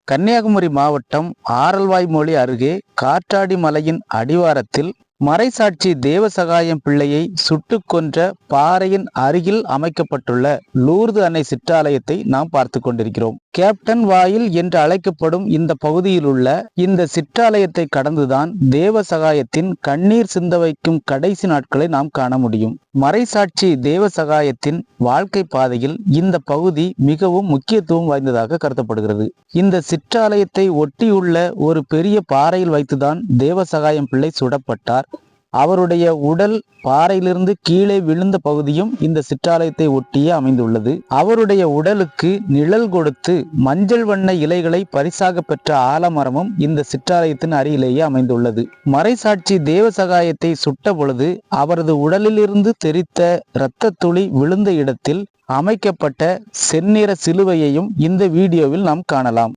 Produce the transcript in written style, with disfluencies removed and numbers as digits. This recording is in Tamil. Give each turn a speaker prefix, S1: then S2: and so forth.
S1: கன்னியாகுமரி மாவட்டம் ஆரல்வாய்மொழி அருகே காற்றாடி மலையின் அடிவாரத்தில் மறைசாட்சி தேவசகாயம் பிள்ளையை சுட்டு கொன்ற பாறையின் அருகில் அமைக்கப்பட்டுள்ள லூர்து அன்னை சிற்றாலயத்தை நாம் பார்த்து கொண்டிருக்கிறோம். கேப்டன் வாயில் என்று அழைக்கப்படும் இந்த பகுதியில் உள்ள இந்த சிற்றாலயத்தை கடந்துதான் தேவசகாயத்தின் கண்ணீர் சிந்த வைக்கும் கடைசி நாட்களை நாம் காண முடியும். மறைசாட்சி தேவசகாயத்தின் வாழ்க்கை பாதையில் இந்த பகுதி மிகவும் முக்கியத்துவம் வாய்ந்ததாக கருதப்படுகிறது. இந்த சிற்றாலயத்தை ஒட்டியுள்ள ஒரு பெரிய பாறையில் வைத்துதான் தேவசகாயம் பிள்ளை சுடப்பட்டார். அவருடைய உடல் பாறையிலிருந்து கீழே விழுந்த பகுதியும் இந்த சிற்றாலயத்தை ஒட்டியே அமைந்துள்ளது. அவருடைய உடலுக்கு நிழல் கொடுத்து மஞ்சள் வண்ண இலைகளை பரிசாக பெற்ற ஆலமரமும் இந்த சிற்றாலயத்தின் அருகிலேயே அமைந்துள்ளது. மறைசாட்சி தேவசகாயத்தை சுட்ட பொழுது அவரது உடலிலிருந்து தெரித்த இரத்த துளி விழுந்த இடத்தில் அமைக்கப்பட்ட செந்நிற சிலுவையையும் இந்த வீடியோவில் நாம் காணலாம்.